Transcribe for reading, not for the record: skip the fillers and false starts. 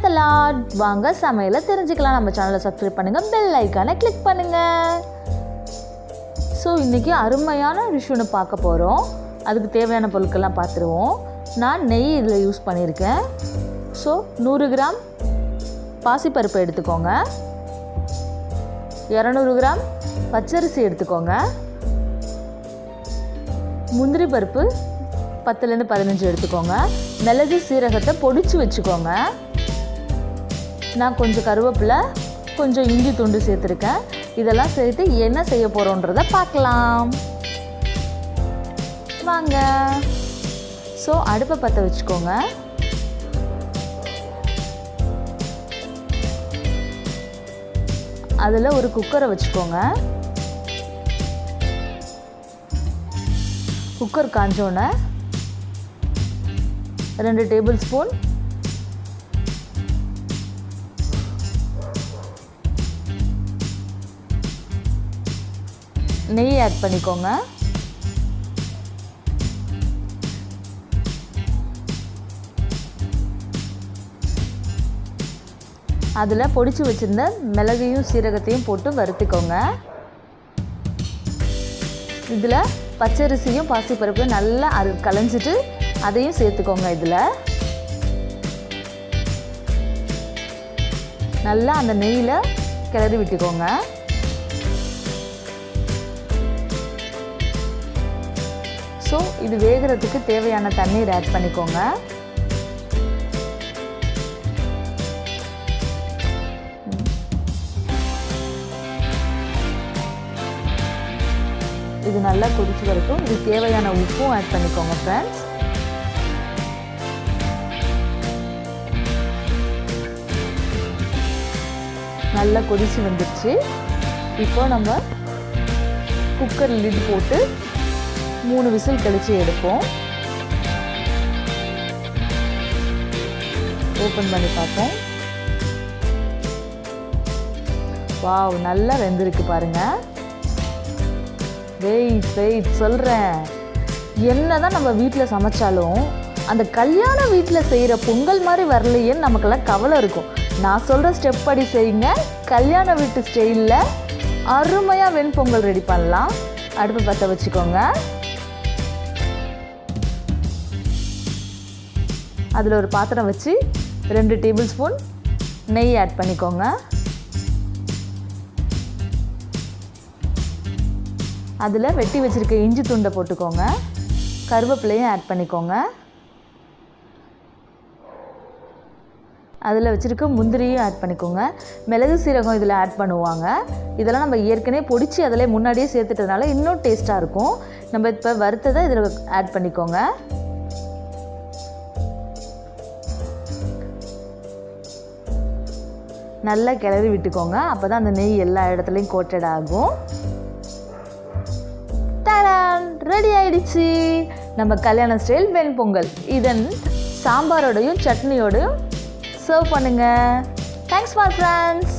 Praise the Lord. வாங்க சமையலை தெரிஞ்சுக்கலாம். நம்ம சேனலை சப்ஸ்கிரைப் பண்ணுங்கள், பெல் ஐக்கானை கிளிக் பண்ணுங்கள். ஸோ இன்றைக்கி அருமையான டிஷ் ஒன்று பார்க்க போகிறோம். அதுக்கு தேவையான பொருட்கள்லாம் பார்த்துருவோம். நான் நெய் இதில் யூஸ் பண்ணியிருக்கேன். ஸோ 100 கிராம் பாசிப்பருப்பு எடுத்துக்கோங்க, 200 கிராம் பச்சரிசி எடுத்துக்கோங்க, முந்திரி பருப்பு 10லேருந்து 15 எடுத்துக்கோங்க, மிளகு சீரகத்தை பொடிச்சு வச்சுக்கோங்க. நான் கொஞ்சம் கருவேப்பிலை, கொஞ்சம் இஞ்சி துண்டு சேர்த்துருக்கேன். இதெல்லாம் சேர்த்து என்ன செய்ய போகிறோன்றதை பார்க்கலாம் வாங்க. ஸோ அடுப்பை பற்ற வச்சுக்கோங்க. அதில் ஒரு குக்கரை வச்சுக்கோங்க. குக்கர் காஞ்சோன்னே 2 டேபிள் ஸ்பூன் நெய் ஆட் பண்ணிக்கோங்க. அதில் பொடிச்சு வச்சுருந்த மிளகையும் சீரகத்தையும் போட்டு வறுத்துக்கோங்க. இதில் பச்சரிசியும் பாசிப்பருப்பையும் நல்லா களைஞ்சிட்டு அதையும் சேர்த்துக்கோங்க. இதில் நல்லா அந்த நெய்யில் கிளறி விட்டுக்கோங்க. ஸோ இது வேகிறதுக்கு தேவையான தண்ணீர் ஆட் பண்ணிக்கோங்க. இது நல்லா கொதிச்சு வரைக்கும் இது தேவையான உப்பும் ஆட் பண்ணிக்கோங்க ஃப்ரெண்ட்ஸ். நல்லா கொதிச்சு வந்துடுச்சு. இப்போ நம்ம குக்கர் லிட் போட்டு 3 விசில் கழிச்சு எடுப்போம். ஓப்பன் பண்ணி பார்ப்போம். வாவ், நல்லா வெந்திருக்கு பாருங்கள். வெயிட் சொல்கிறேன். என்ன தான் நம்ம வீட்டில் சமைச்சாலும் அந்த கல்யாண வீட்டில் செய்கிற பொங்கல் மாதிரி வரலையேன்னு நமக்கெல்லாம் கவலை இருக்கும். நான் சொல்கிற ஸ்டெப் படி செய்யுங்க. கல்யாண வீட்டு ஸ்டைலில் அருமையாக வெண்பொங்கல் ரெடி பண்ணலாம். அடுப்பு பற்ற வச்சுக்கோங்க. அதில் ஒரு பாத்திரம் வச்சு 2 டேபிள் ஸ்பூன் நெய் ஆட் பண்ணிக்கோங்க. அதில் வெட்டி வச்சுருக்க இஞ்சி துண்டை போட்டுக்கோங்க. கருவேப்பிலையும் ஆட் பண்ணிக்கோங்க. அதில் வச்சுருக்க முந்திரியும் ஆட் பண்ணிக்கோங்க. மிளகு சீரகம் இதில் ஆட் பண்ணுவாங்க. இதெல்லாம் நம்ம ஏற்கனவே பொடிச்சு அதில் முன்னாடியே சேர்த்துட்டதுனால இன்னும் டேஸ்ட்டாக இருக்கும். நம்ம இப்போ வறுத்ததை இதில் ஆட் பண்ணிக்கோங்க. நல்லா கிளறி விட்டுக்கோங்க. அப்போ தான் அந்த நெய் எல்லா இடத்துலையும் கோட்டட் ஆகும். ரெடி ஆயிடுச்சு நம்ம கல்யாண ஸ்டைல் வெண்பொங்கல். இதன் சாம்பாரோடையும் சட்னியோடையும் சர்வ் பண்ணுங்க. Thanks for friends.